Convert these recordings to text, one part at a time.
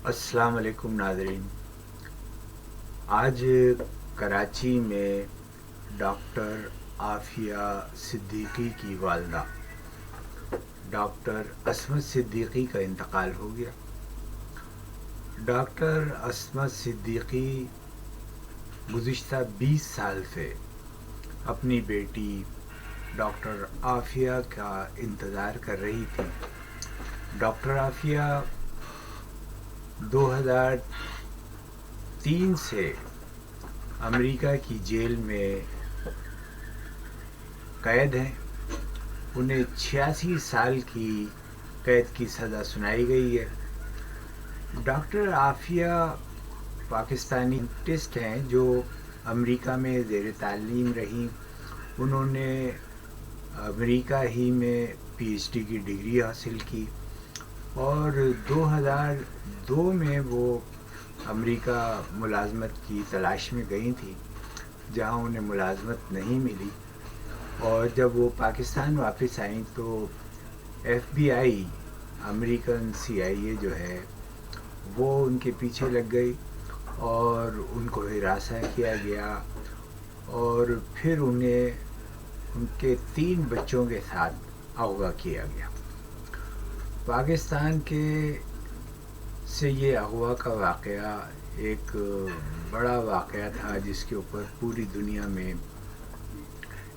अस्सलाम वालेकुम नाज़रीन। आज कराची में डॉक्टर आफिया सिद्दीकी की वालदा डॉक्टर असमत सिद्दीकी का इंतकाल हो गया। डॉक्टर असमत सिद्दीकी गुज़िश्ता 20 साल से अपनी बेटी डॉक्टर आफिया का इंतज़ार कर रही थी। डॉक्टर आफिया 2003 से अमेरिका की जेल में कैद हैं। उन्हें 86 साल की कैद की सज़ा सुनाई गई है। डॉक्टर आफिया पाकिस्तानी साइंटिस्ट हैं जो अमेरिका में ज़ेर तालीम रहीं। उन्होंने अमेरिका ही में पीएचडी की डिग्री हासिल की और 2002 में वो अमेरिका मुलाजमत की तलाश में गई थी, जहां उन्हें मुलाजमत नहीं मिली। और जब वो पाकिस्तान वापस आई तो FBI अमेरिकन CIA जो है वो उनके पीछे लग गई और उनको हिरासत किया गया और फिर उन्हें उनके 3 बच्चों के साथ अगवा किया गया। पाकिस्तान के से ये अगवा का वाक़या एक बड़ा वाक़या था जिसके ऊपर पूरी दुनिया में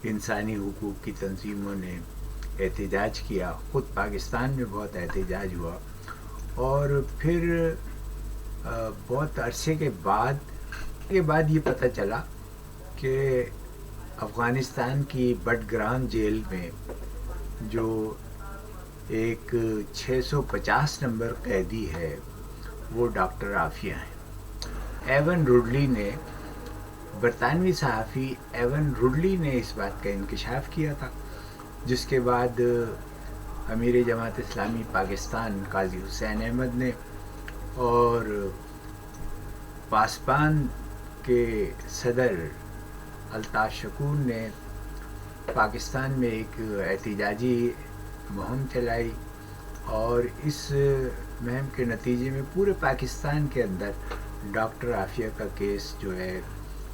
इंसानी हुकूक़ की तंजीमों ने एहतजाज किया। ख़ुद पाकिस्तान में बहुत एहतजाज हुआ और फिर बहुत अरसे के बाद ये पता चला कि अफ़गानिस्तान की बडग्राम जेल में जो एक 650 नंबर कैदी है वो डॉक्टर आफिया हैं। बरतानवी सहाफ़ी एवन रुडली ने इस बात का इंकशाफ किया था, जिसके बाद अमीर जमात इस्लामी पाकिस्तान काजी हुसैन अहमद ने और पासबान के सदर अल्ताफ़ शकूर ने पाकिस्तान में एक एहतजाजी मुहिम चलाई और इस मुहिम के नतीजे में पूरे पाकिस्तान के अंदर डॉक्टर आफिया का केस जो है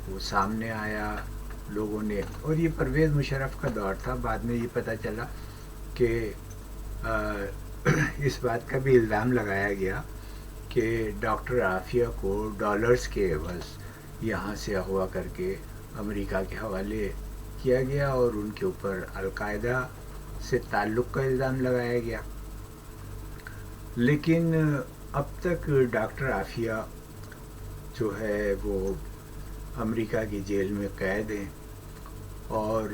वो सामने आया लोगों ने। और ये परवेज़ मुशर्रफ का दौर था। बाद में ये पता चला कि इस बात का भी इल्ज़ाम लगाया गया कि डॉक्टर आफिया को डॉलर्स के एवज़ यहाँ से अगवा करके अमेरिका के हवाले किया गया और उनके ऊपर अलकायदा से ताल्लुक़ का इल्ज़ाम लगाया गया। लेकिन अब तक डॉक्टर आफिया जो है वो अमेरिका की जेल में कैद हैं और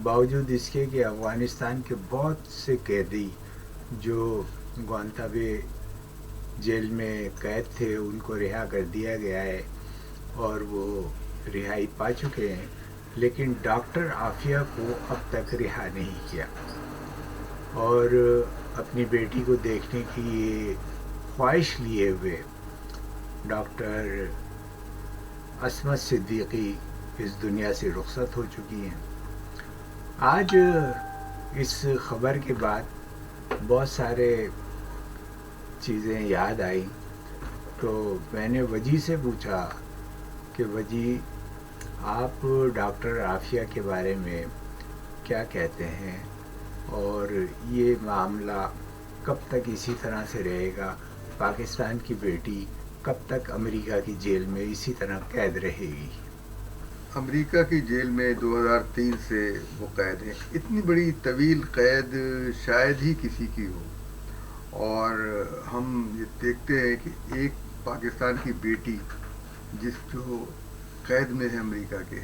बावजूद इसके कि अफ़गानिस्तान के बहुत से कैदी जो ग्वांताबे जेल में कैद थे उनको रिहा कर दिया गया है और वो रिहाई पा चुके हैं, लेकिन डॉक्टर आफिया को अब तक रिहा नहीं किया और अपनी बेटी को देखने की ख्वाहिश लिए हुए डॉक्टर असमत सिद्दीकी इस दुनिया से रुखसत हो चुकी हैं। आज इस ख़बर के बाद बहुत सारे चीज़ें याद आई तो मैंने वजी से पूछा कि वजी आप डॉक्टर आफिया के बारे में क्या कहते हैं और ये मामला कब तक इसी तरह से रहेगा? पाकिस्तान की बेटी कब तक अमेरिका की जेल में इसी तरह कैद रहेगी? अमेरिका की जेल में 2003 से वो कैद है। इतनी बड़ी तवील कैद शायद ही किसी की हो। और हम ये देखते हैं कि एक पाकिस्तान की बेटी जो कैद में है अमेरिका के,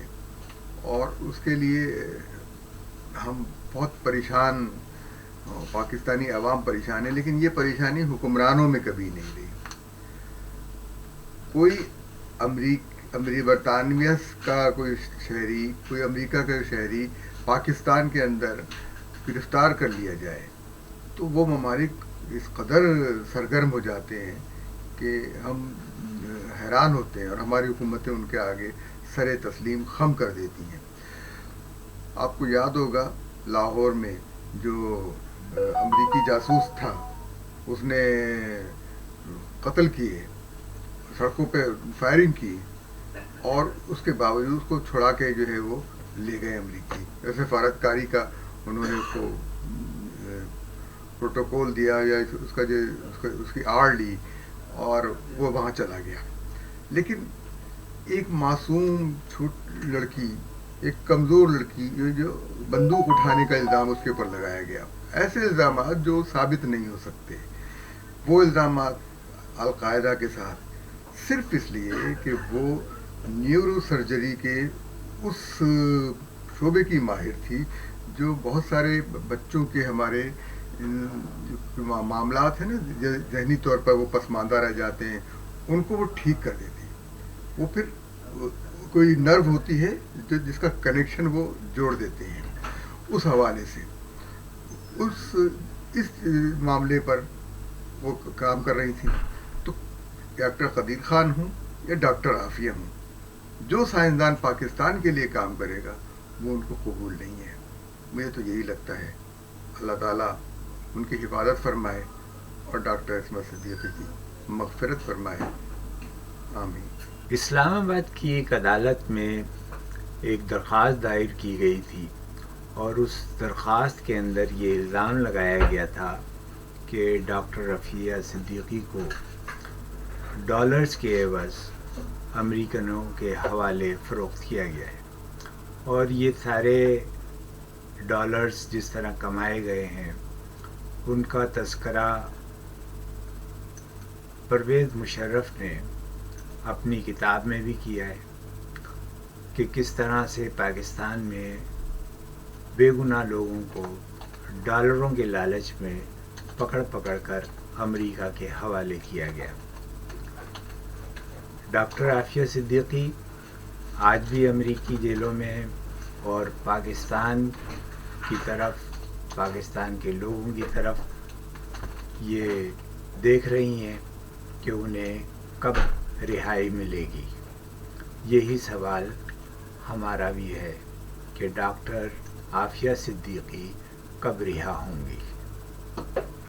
और उसके लिए हम बहुत परेशान, पाकिस्तानी अवाम परेशान है। लेकिन ये परेशानी हुक्मरानों में कभी नहीं रही। कोई बरतानविया का कोई शहरी, कोई अमेरिका का शहरी पाकिस्तान के अंदर गिरफ्तार कर लिया जाए तो वो ममालिक इस कदर सरगर्म हो जाते हैं कि हम हैरान होते हैं और हमारी हुकूमतें उनके आगे सर तस्लीम खम कर देती हैं। आपको याद होगा लाहौर में जो अमेरिकी जासूस था उसने قتل کیے, سڑکوں پہ فائرنگ کی, اور اس کے باوجود اس کو چھڑا کے جو ہے وہ لے گئے امریکی. سفارت کاری کا انہوں نے اس کو پروٹوکول دیا یا اس کا جو اس کی آڑ لی اور وہ وہاں چلا گیا. لیکن ایک معصوم لڑکی, ایک کمزور لڑکی جو بندوق اٹھانے کا الزام اس کے اوپر لگایا گیا, ایسے الزامات جو ثابت نہیں ہو سکتے, وہ الزامات القاعدہ کے ساتھ صرف اس لیے کہ وہ نیورو سرجری کے اس شعبے کی ماہر تھی جو بہت سارے بچوں کے ہمارے معاملات ہیں نا, ذہنی طور پر وہ پسماندہ رہ جاتے ہیں, ان کو وہ ٹھیک کر دیتی. وہ پھر کوئی نرو ہوتی ہے جس کا کنیکشن وہ جوڑ دیتے ہیں. اس حوالے سے اس معاملے پر وہ کام کر رہی تھی. تو ڈاکٹر قدیر خان ہوں یا ڈاکٹر عافیہ ہوں, جو سائنسدان پاکستان کے لیے کام کرے گا وہ ان کو قبول نہیں ہے. مجھے تو یہی لگتا ہے. اللہ تعالیٰ ان کی حفاظت فرمائے اور ڈاکٹر عصمت صدیقی کی مغفرت فرمائے. آمین. اسلام آباد کی ایک عدالت میں ایک درخواست دائر کی گئی تھی, اور اس درخواست کے اندر یہ الزام لگایا گیا تھا کہ ڈاکٹر عافیہ صدیقی کو ڈالرز کے عوض امریکنوں کے حوالے فروخت کیا گیا ہے, اور یہ سارے ڈالرز جس طرح کمائے گئے ہیں ان کا تذکرہ پرویز مشرف نے اپنی کتاب میں بھی کیا ہے کہ کس طرح سے پاکستان میں بے گناہ لوگوں کو ڈالروں کے لالچ میں پکڑ پکڑ کر امریکہ کے حوالے کیا گیا. ڈاکٹر عافیہ صدیقی آج بھی امریکی جیلوں میں ہیں, اور پاکستان کی طرف, پاکستان کے لوگوں کی طرف یہ دیکھ رہی ہیں کہ انہیں کب رہائی ملے گی. یہی سوال ہمارا بھی ہے کہ ڈاکٹر عافیہ صدیقی کب رہا ہوں گی.